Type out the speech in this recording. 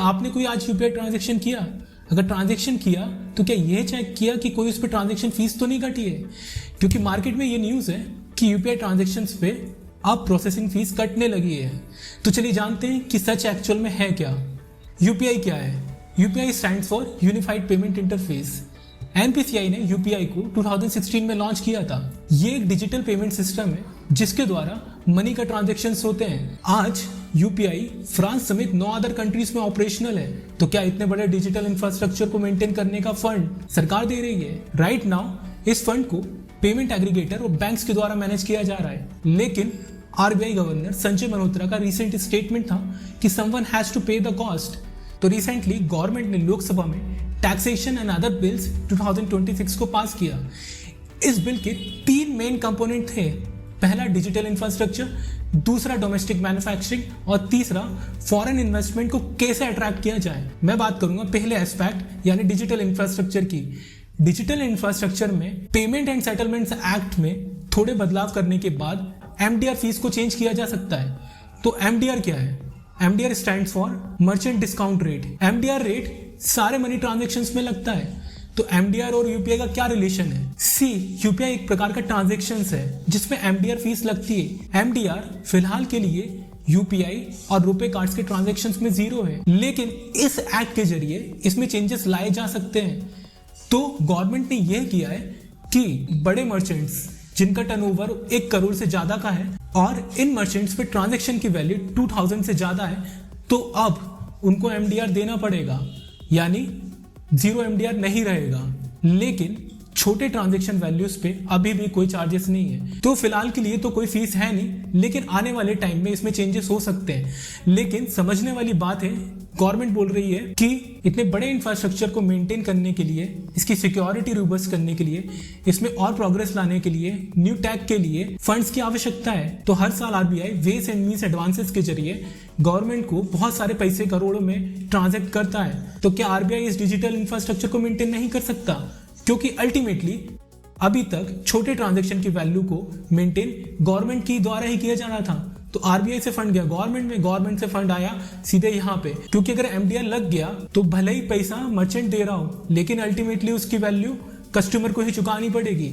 आपने कोई आज यूपीआई ट्रांजैक्शन किया? अगर ट्रांजैक्शन किया तो क्या ये चेक किया कि कोई उस पर ट्रांजैक्शन फीस तो नहीं कटी है? क्योंकि मार्केट में ये न्यूज़ है कि यूपीआई ट्रांजैक्शंस पे अब प्रोसेसिंग फीस कटने लगी है। तो चलिए जानते हैं कि सच एक्चुअल में है क्या। यूपीआई क्या है? UPI stands for unified payment interface. NPCI ने यूपीआई को 2016 में लॉन्च किया था। ये एक डिजिटल पेमेंट सिस्टम है जिसके द्वारा मनी का ट्रांजैक्शंस होते हैं। आज यूपीआई फ्रांस समेत 9 अदर कंट्रीज में ऑपरेशनल है। तो क्या इतने बड़े डिजिटल इंफ्रास्ट्रक्चर को मेंटेन करने का फंड सरकार दे रही है? राइट नाउ इस फंड को पेमेंट एग्रीगेटर और बैंक्स के द्वारा मैनेज किया जा रहा है। लेकिन आरबीआई गवर्नर संजय मल्होत्रा का रिसेंट स्टेटमेंट था कि समवन हैज टू पे द कॉस्ट। तो रिसेंटली गवर्नमेंट ने लोकसभा में टैक्सेशन एंड अदर बिल्स 2026 को पास किया। इस बिल के 3 मेन कंपोनेंट थे। पहला डिजिटल इंफ्रास्ट्रक्चर, दूसरा डोमेस्टिक मैन्युफैक्चरिंग और तीसरा फॉरेन इन्वेस्टमेंट को कैसे अट्रैक्ट किया जाए। मैं बात करूंगा पहले एस्पेक्ट यानी डिजिटल इंफ्रास्ट्रक्चर की। डिजिटल इंफ्रास्ट्रक्चर में पेमेंट एंड सेटलमेंट्स एक्ट में थोड़े बदलाव करने के बाद एमडीआर फीस को चेंज किया जा सकता है। तो एमडीआर क्या है? MDR stands for merchant discount rate. MDR rate सारे मनी ट्रांजैक्शंस में लगता है। तो एमडीआर और यूपीआई का क्या रिलेशन है? सी, यूपीआई एक प्रकार का ट्रांजैक्शंस है जिसमें एमडीआर फीस लगती है। एमडीआर फिलहाल के लिए यूपीआई और रुपे कार्ड्स के ट्रांजैक्शंस में 0 है, लेकिन इस एक्ट के जरिए इसमें चेंजेस लाए जा सकते हैं। तो गवर्नमेंट ने यह किया है कि बड़े मर्चेंट्स जिनका टर्नओवर 1 करोड़ से ज्यादा का है और इन मर्चेंट्स पे ट्रांजैक्शन की वैल्यू 2000 से ज्यादा है, तो अब उनको एमडीआर देना पड़ेगा, यानी 0 एमडीआर नहीं रहेगा। लेकिन छोटे ट्रांजैक्शन वैल्यूज पे अभी भी कोई चार्जेस नहीं है। तो फिलहाल के लिए तो कोई फीस है नहीं, लेकिन आने वाले टाइम में इसमें चेंजेस हो सकते हैं। लेकिन समझने वाली बात है, गवर्नमेंट बोल रही है कि इतने बड़े इंफ्रास्ट्रक्चर को मेंटेन करने के लिए, इसकी सिक्योरिटी रोबस्ट करने के लिए, इसमें और प्रोग्रेस लाने के लिए, न्यू टैक के लिए फंड्स की आवश्यकता है। तो हर साल आरबीआई वेस एंड मीन्स एडवांसेस के जरिए गवर्नमेंट को बहुत सारे पैसे करोड़ों में ट्रांजैक्ट करता है। तो क्या आरबीआई इस डिजिटल इंफ्रास्ट्रक्चर को मेंटेन नहीं कर सकता? क्योंकि अल्टीमेटली अभी तक छोटे ट्रांजैक्शन की वैल्यू को मेंटेन गवर्नमेंट की द्वारा ही किया जा रहा था। तो आरबीआई से फंड गया गवर्नमेंट में, गवर्नमेंट से फंड आया सीधे यहाँ पे। क्योंकि अगर एमडीआर लग गया तो भले ही पैसा मर्चेंट दे रहा हो, लेकिन अल्टीमेटली उसकी वैल्यू कस्टमर को ही चुकानी पड़ेगी।